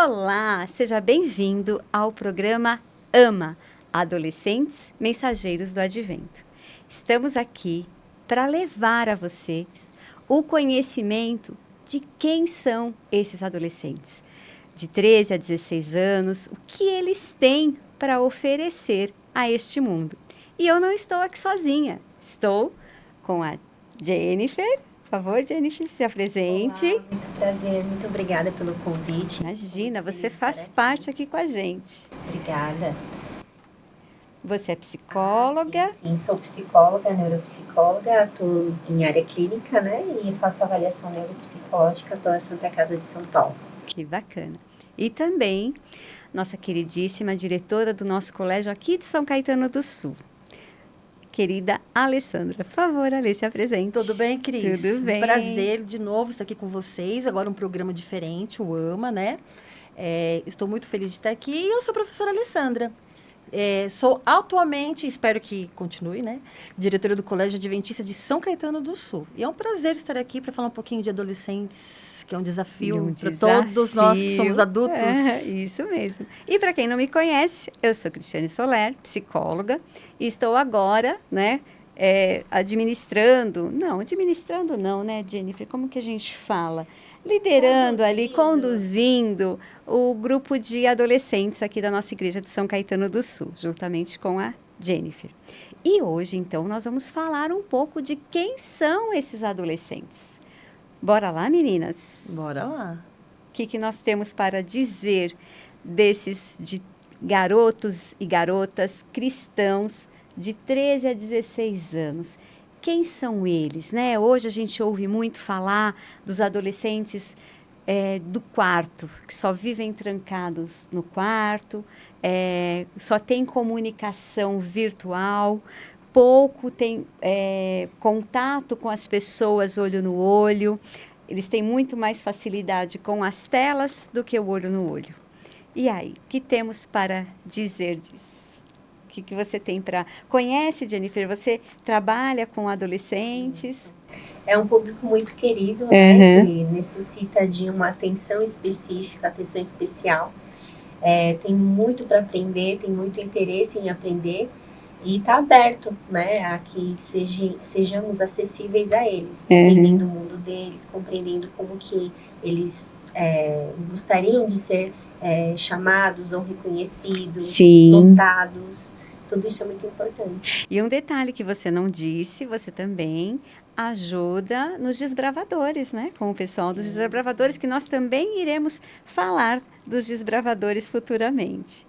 Olá, seja bem-vindo ao programa AMA, Adolescentes Mensageiros do Advento. Estamos aqui para levar a vocês o conhecimento de quem são esses adolescentes, de 13 a 16 anos, o que eles têm para oferecer a este mundo. E eu não estou aqui sozinha, estou com a Jennifer. Por favor, Jennifer, se apresente. Olá, muito prazer, muito obrigada pelo convite. Imagina, você faz parte aqui com a gente. Obrigada. Você é psicóloga? Sim, sou psicóloga, neuropsicóloga, atuo em área clínica, né? E faço avaliação neuropsicológica pela Santa Casa de São Paulo. Que bacana. E também nossa queridíssima diretora do nosso colégio aqui de São Caetano do Sul, querida Alessandra. Por favor, Alê, se apresente. Tudo bem, Cris? Tudo bem. Um prazer de novo estar aqui com vocês. Agora um programa diferente, o AMA, né? Estou muito feliz de estar aqui. E eu sou a professora Alessandra. Sou atualmente, espero que continue, né? Diretora do Colégio Adventista de São Caetano do Sul. E é um prazer estar aqui para falar um pouquinho de adolescentes, que é um desafio para todos nós que somos adultos. Isso mesmo. E para quem não me conhece, eu sou Cristiane Soler, psicóloga, e estou agora, né, administrando não, né, Jennifer? Como que a gente fala? Liderando ali, conduzindo o grupo de adolescentes aqui da nossa igreja de São Caetano do Sul, juntamente com a Jennifer. E hoje, então, nós vamos falar um pouco de quem são esses adolescentes. Bora lá, meninas? Bora lá. O que nós temos para dizer desses garotos e garotas cristãos de 13 a 16 anos? Quem são eles, né? Hoje a gente ouve muito falar dos adolescentes do quarto, que só vivem trancados no quarto, só tem comunicação virtual, pouco tem contato com as pessoas olho no olho. Eles têm muito mais facilidade com as telas do que o olho no olho. E aí, o que temos para dizer disso? O que você tem para... Conhece, Jennifer? Você trabalha com adolescentes? É um público muito querido, né? Que necessita de uma atenção específica, atenção especial. Tem muito para aprender, tem muito interesse em aprender e está aberto, né? A que sejamos acessíveis a eles, entendendo o mundo deles, compreendendo como que eles gostariam de ser chamados ou reconhecidos, notados. Tudo isso é muito importante. E um detalhe que você não disse, você também ajuda nos desbravadores, né? Com o pessoal dos desbravadores, que nós também iremos falar dos desbravadores futuramente.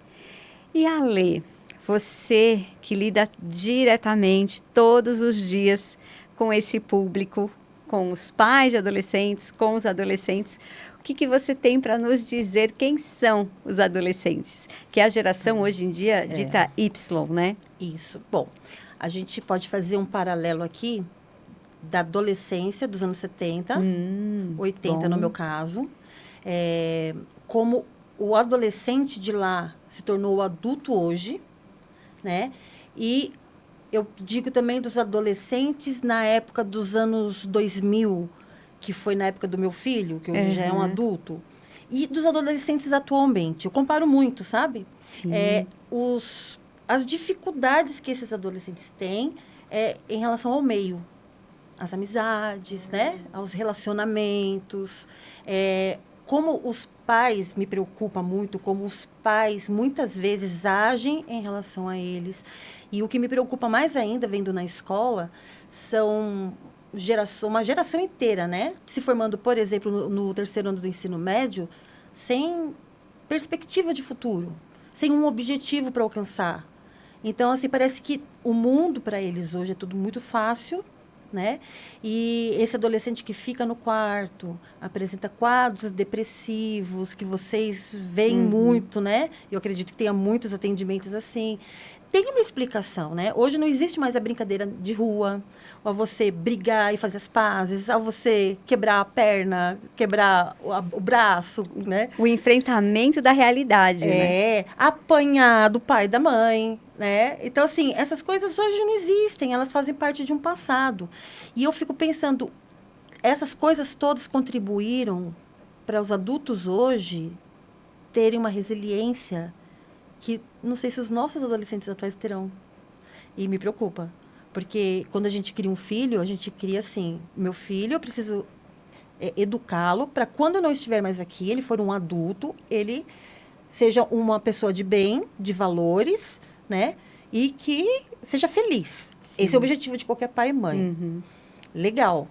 E Alê, você que lida diretamente todos os dias com esse público, com os pais de adolescentes, com os adolescentes, o que você tem para nos dizer quem são os adolescentes? Que é a geração hoje em dia dita Y, né? Isso. Bom, a gente pode fazer um paralelo aqui da adolescência dos anos 70, 80 bom. No meu caso, como o adolescente de lá se tornou adulto hoje, né? E eu digo também dos adolescentes na época dos anos 2000, que foi na época do meu filho, que hoje já é um adulto, e dos adolescentes atualmente. Eu comparo muito, sabe? Sim. As dificuldades que esses adolescentes têm em relação ao meio, às amizades, né? Aos relacionamentos. Como os pais, me preocupa muito, como os pais muitas vezes agem em relação a eles. E o que me preocupa mais ainda, vendo na escola, são uma geração inteira, né? Se formando, por exemplo, no terceiro ano do ensino médio, sem perspectiva de futuro, sem um objetivo para alcançar. Então, assim, parece que o mundo para eles hoje é tudo muito fácil, né? E esse adolescente que fica no quarto, apresenta quadros depressivos, que vocês veem muito, né? Eu acredito que tenha muitos atendimentos assim. Tem uma explicação, né? Hoje não existe mais a brincadeira de rua, ou você brigar e fazer as pazes, ou você quebrar a perna, quebrar o braço, né? O enfrentamento da realidade, né? Apanhar do pai e da mãe, né? Então, assim, essas coisas hoje não existem, elas fazem parte de um passado. E eu fico pensando, essas coisas todas contribuíram para os adultos hoje terem uma resiliência que não sei se os nossos adolescentes atuais terão. E me preocupa. Porque quando a gente cria um filho, a gente cria assim, meu filho, eu preciso educá-lo para quando eu não estiver mais aqui, ele for um adulto, ele seja uma pessoa de bem, de valores, né? E que seja feliz. Sim. Esse é o objetivo de qualquer pai e mãe. Uhum. Legal.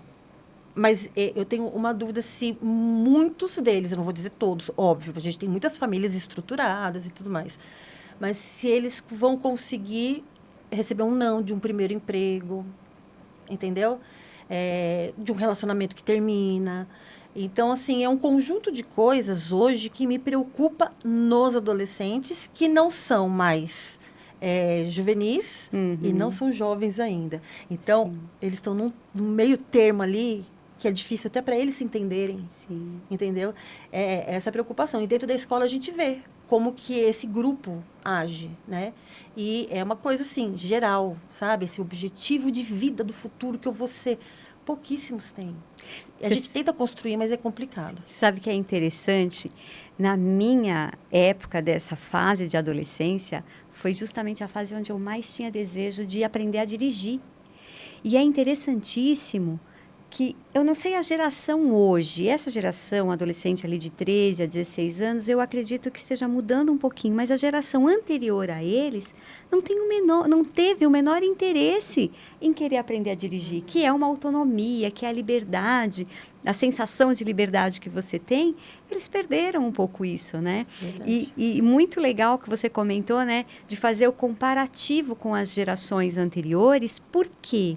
Mas eu tenho uma dúvida se muitos deles, eu não vou dizer todos, óbvio, a gente tem muitas famílias estruturadas e tudo mais, mas se eles vão conseguir receber um não de um primeiro emprego, entendeu? De um relacionamento que termina. Então, assim, é um conjunto de coisas hoje que me preocupa nos adolescentes que não são mais juvenis e não são jovens ainda. Então, eles estão num meio termo ali que é difícil até para eles se entenderem. Sim. Entendeu? É essa preocupação. E dentro da escola a gente vê como que esse grupo age, né? E é uma coisa, assim, geral, sabe? Esse objetivo de vida do futuro que eu vou ser. Pouquíssimos têm. A gente tenta construir, mas é complicado. Sabe que é interessante? Na minha época dessa fase de adolescência, foi justamente a fase onde eu mais tinha desejo de aprender a dirigir. E é interessantíssimo que, eu não sei a geração hoje, essa geração adolescente ali de 13 a 16 anos, eu acredito que esteja mudando um pouquinho, mas a geração anterior a eles não teve o menor interesse em querer aprender a dirigir, que é uma autonomia, que é a liberdade, a sensação de liberdade que você tem, eles perderam um pouco isso, né? E muito legal que você comentou, né, de fazer o comparativo com as gerações anteriores, por quê?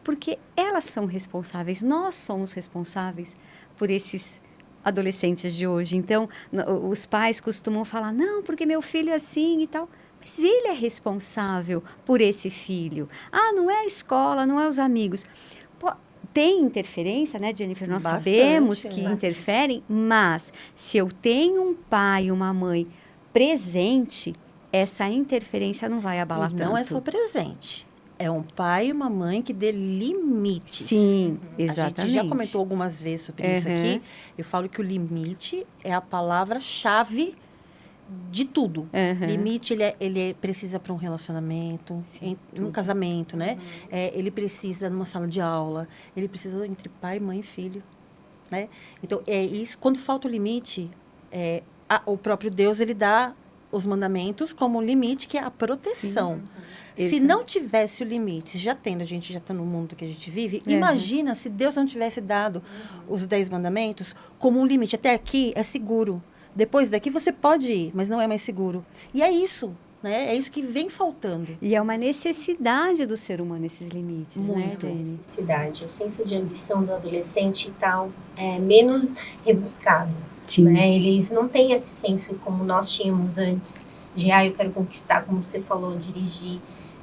Porque elas são responsáveis, nós somos responsáveis por esses adolescentes de hoje. Então, os pais costumam falar, não, porque meu filho é assim e tal. Mas ele é responsável por esse filho. Ah, não é a escola, não é os amigos. Pô, tem interferência, né, Jennifer? Nós sabemos que interferem, mas se eu tenho um pai e uma mãe presente, essa interferência não vai abalar tanto. Não é só presente. É um pai e uma mãe que dê limites. Sim, exatamente. A gente já comentou algumas vezes sobre isso aqui. Eu falo que o limite é a palavra-chave de tudo. Limite, ele precisa para um relacionamento, num casamento, né? Ele precisa numa sala de aula. Ele precisa entre pai, mãe e filho, né? Então, é isso. Quando falta o limite, o próprio Deus, ele dá os mandamentos como um limite, que é a proteção. Se não tivesse o limite, a gente já está no mundo que a gente vive, imagina se Deus não tivesse dado os 10 mandamentos como um limite. Até aqui é seguro. Depois daqui você pode ir, mas não é mais seguro. E é isso, né? É isso que vem faltando. E é uma necessidade do ser humano esses limites, muito, né, Jenny? Necessidade. O senso de ambição do adolescente e tal é menos rebuscado. Sim. Né? Eles não têm esse senso como nós tínhamos antes, de eu quero conquistar, como você falou, dirigir.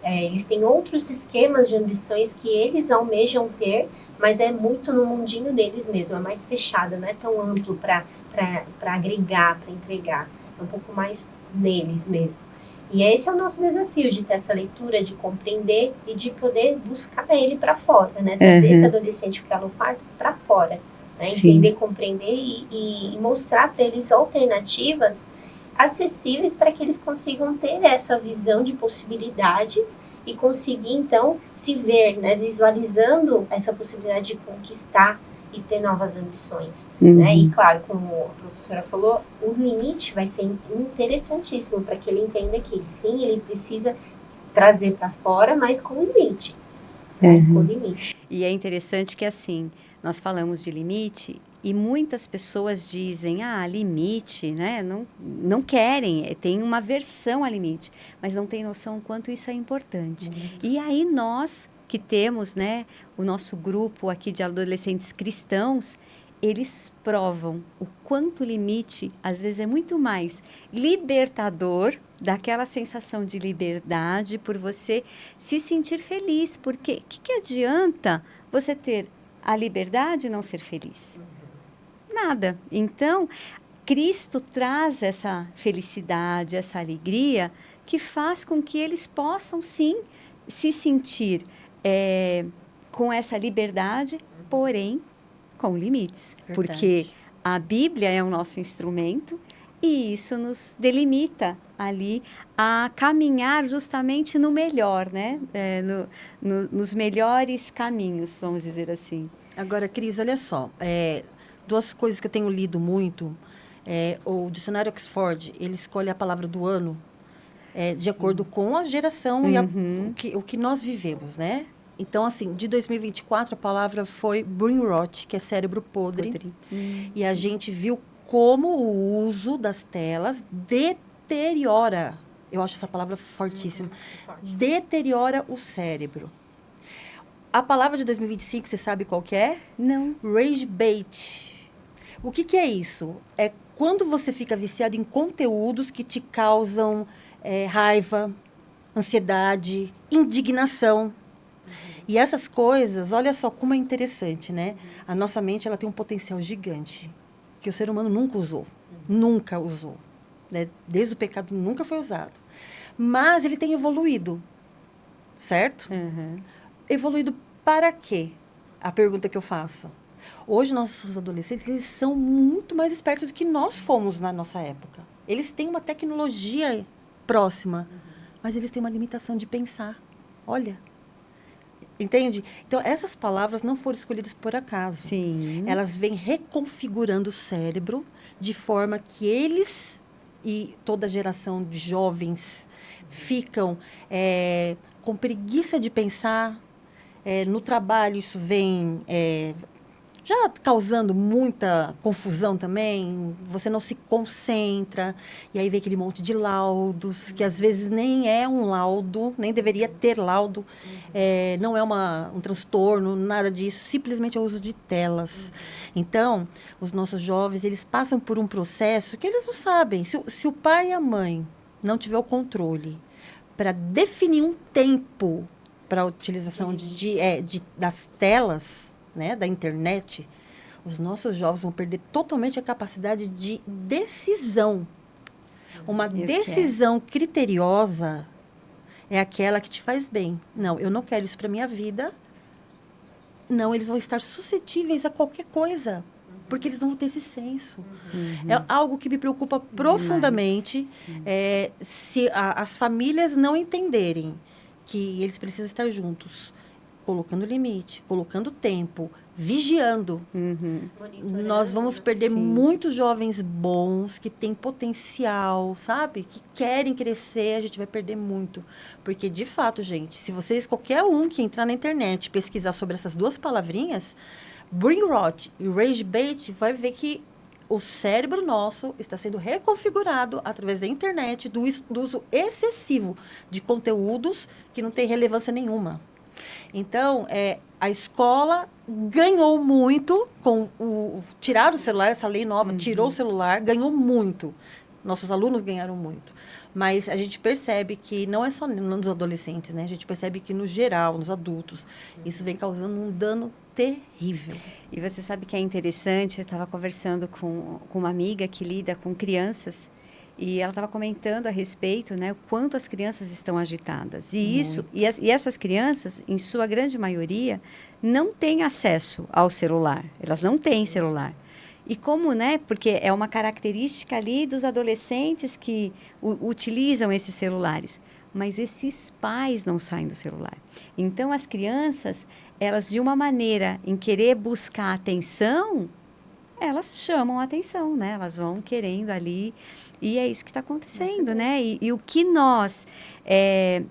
Eles têm outros esquemas de ambições que eles almejam ter, mas é muito no mundinho deles mesmo, é mais fechado, não é tão amplo para agregar, para entregar, é um pouco mais neles mesmo. E esse é o nosso desafio, de ter essa leitura, de compreender e de poder buscar ele para fora, né? Trazer esse adolescente que fica no quarto para fora, né? Entender, compreender e mostrar para eles alternativas acessíveis para que eles consigam ter essa visão de possibilidades e conseguir, então, se ver, né, visualizando essa possibilidade de conquistar e ter novas ambições. Né? E, claro, como a professora falou, o limite vai ser interessantíssimo para que ele entenda que, sim, ele precisa trazer para fora, mas com limite. Né? Com limite. E é interessante que, assim, nós falamos de limite e muitas pessoas dizem, limite, né? Não querem, tem uma aversão a limite, mas não tem noção quanto isso é importante. E aí nós que temos, né, o nosso grupo aqui de adolescentes cristãos, eles provam o quanto o limite, às vezes, é muito mais libertador, daquela sensação de liberdade, por você se sentir feliz. Porque o que adianta você ter a liberdade e não ser feliz? Nada. Então, Cristo traz essa felicidade, essa alegria, que faz com que eles possam, sim, se sentir com essa liberdade, porém, com limites. Verdade. Porque a Bíblia é o nosso instrumento E isso nos delimita ali a caminhar justamente no melhor, né? Nos melhores caminhos, vamos dizer assim. Agora, Cris, olha só. Duas coisas que eu tenho lido muito. O dicionário Oxford, ele escolhe a palavra do ano de acordo com a geração e o que nós vivemos, né? Então, assim, de 2024, a palavra foi brain rot, que é cérebro podre. E a gente viu como o uso das telas deteriora, eu acho essa palavra fortíssima, deteriora o cérebro. A palavra de 2025, você sabe qual que é? Não. Rage bait. O que é isso? É quando você fica viciado em conteúdos que te causam raiva, ansiedade, indignação. E essas coisas, olha só como é interessante, né? A nossa mente, ela tem um potencial gigante que o ser humano nunca usou. Nunca usou. Né? Desde o pecado nunca foi usado. Mas ele tem evoluído. Certo? Evoluído para quê? A pergunta que eu faço. Hoje, nossos adolescentes, eles são muito mais espertos do que nós fomos na nossa época. Eles têm uma tecnologia próxima, mas eles têm uma limitação de pensar. Olha. Entende? Então, essas palavras não foram escolhidas por acaso. Sim. Elas vêm reconfigurando o cérebro de forma que eles e toda a geração de jovens ficam com preguiça de pensar. No trabalho, isso vem já causando muita confusão também. Você não se concentra. E aí vem aquele monte de laudos, que às vezes nem é um laudo, nem deveria ter laudo. Não é um transtorno, nada disso. Simplesmente é o uso de telas. Então, os nossos jovens, eles passam por um processo que eles não sabem. Se o pai e a mãe não tiver o controle para definir um tempo para a utilização das telas, né, da internet, os nossos jovens vão perder totalmente a capacidade de decisão. Uma decisão criteriosa é aquela que te faz bem. Não, eu não quero isso para minha vida. Não, eles vão estar suscetíveis a qualquer coisa, porque eles não vão ter esse senso. É algo que me preocupa profundamente. Se as famílias não entenderem que eles precisam estar juntos, colocando limite, colocando tempo, vigiando. Nós vamos perder muitos jovens bons que têm potencial, sabe? Que querem crescer, a gente vai perder muito. Porque, de fato, gente, se vocês, qualquer um que entrar na internet pesquisar sobre essas duas palavrinhas, brain rot e rage bait, vai ver que o cérebro nosso está sendo reconfigurado através da internet, do uso excessivo de conteúdos que não tem relevância nenhuma. Então, a escola ganhou muito com tirar o celular, essa lei nova tirou o celular, ganhou muito. Nossos alunos ganharam muito. Mas a gente percebe que não é só nos adolescentes, né? A gente percebe que, no geral, nos adultos, isso vem causando um dano terrível. E você sabe que é interessante, eu estava conversando com uma amiga que lida com crianças, e ela estava comentando a respeito, né, o quanto as crianças estão agitadas. E essas crianças, em sua grande maioria, não têm acesso ao celular. Elas não têm celular. E como, né, porque é uma característica ali dos adolescentes que utilizam esses celulares. Mas esses pais não saem do celular. Então, as crianças, elas, de uma maneira em querer buscar atenção, elas chamam a atenção, né? Elas vão querendo ali. E é isso que está acontecendo, né? E o que nós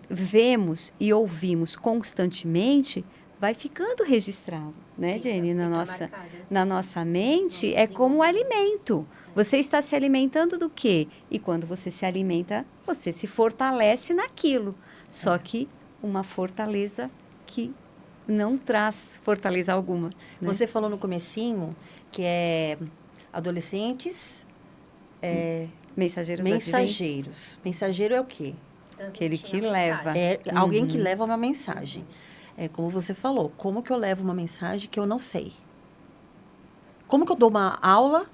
vemos e ouvimos constantemente vai ficando registrado, né, Jenny? Na nossa mente é como um alimento. Você está se alimentando do quê? E quando você se alimenta, você se fortalece naquilo. Só que uma fortaleza que não traz fortaleza alguma. Né? Você falou no comecinho que adolescentes... Mensageiros. Mensageiro é o quê? Aquele que leva. Alguém que leva uma mensagem. Como você falou, como que eu levo uma mensagem que eu não sei? Como que eu dou uma aula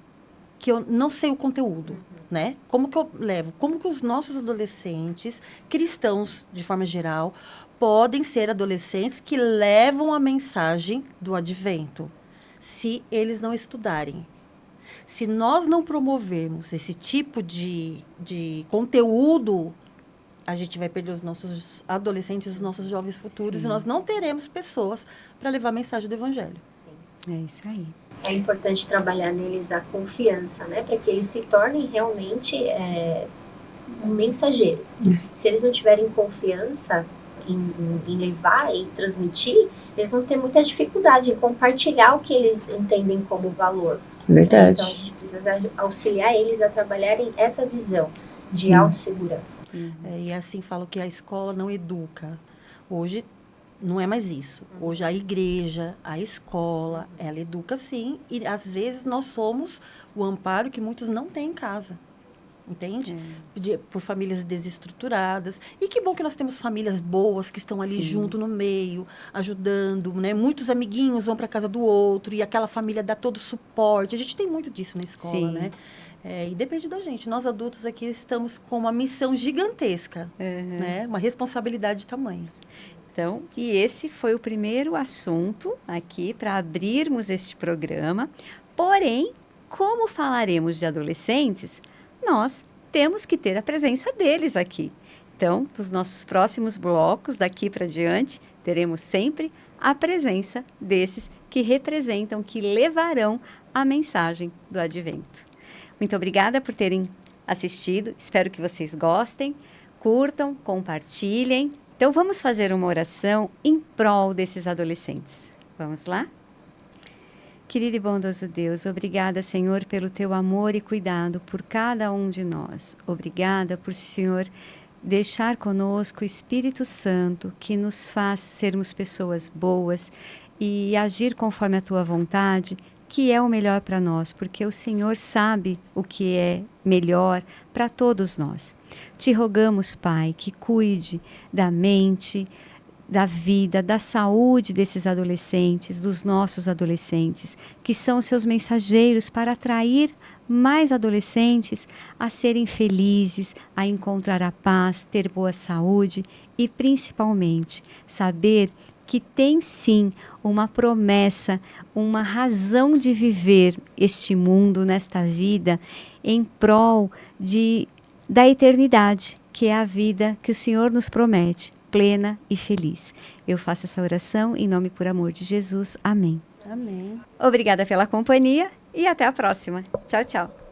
que eu não sei o conteúdo, né? Como que eu levo? Como que os nossos adolescentes, cristãos, de forma geral, podem ser adolescentes que levam a mensagem do advento, se eles não estudarem? Se nós não promovermos esse tipo de conteúdo, a gente vai perder os nossos adolescentes, os nossos jovens futuros, Sim. e nós não teremos pessoas para levar a mensagem do Evangelho. Sim. É isso aí. É importante trabalhar neles a confiança, né? Para que eles se tornem realmente um mensageiro. Se eles não tiverem confiança em levar e transmitir, eles vão ter muita dificuldade em compartilhar o que eles entendem como valor. Verdade. Então, a gente precisa auxiliar eles a trabalharem essa visão de autossegurança. E assim falo que a escola não educa. Hoje não é mais isso. Hoje a igreja, a escola, ela educa sim. E às vezes nós somos o amparo que muitos não têm em casa. Entende? Por famílias desestruturadas. E que bom que nós temos famílias boas que estão ali junto no meio, ajudando, né? Muitos amiguinhos vão para casa do outro e aquela família dá todo o suporte. A gente tem muito disso na escola, né? E depende da gente. Nós adultos aqui estamos com uma missão gigantesca, né? Uma responsabilidade de tamanho. Então, e esse foi o primeiro assunto aqui para abrirmos este programa. Porém, como falaremos de adolescentes, nós temos que ter a presença deles aqui. Então, dos nossos próximos blocos, daqui para diante, teremos sempre a presença desses que representam, que levarão a mensagem do Advento. Muito obrigada por terem assistido. Espero que vocês gostem, curtam, compartilhem. Então, vamos fazer uma oração em prol desses adolescentes. Vamos lá? Querido e bondoso Deus, obrigada, Senhor, pelo teu amor e cuidado por cada um de nós. Obrigada por, Senhor, deixar conosco o Espírito Santo que nos faz sermos pessoas boas e agir conforme a tua vontade, que é o melhor para nós, porque o Senhor sabe o que é melhor para todos nós. Te rogamos, Pai, que cuide da mente, da vida, da saúde desses adolescentes, dos nossos adolescentes, que são seus mensageiros para atrair mais adolescentes a serem felizes, a encontrar a paz, ter boa saúde e, principalmente, saber que tem sim uma promessa, uma razão de viver este mundo, nesta vida, em prol da eternidade, que é a vida que o Senhor nos promete, plena e feliz. Eu faço essa oração em nome e por amor de Jesus. Amém. Amém. Obrigada pela companhia e até a próxima. Tchau, tchau.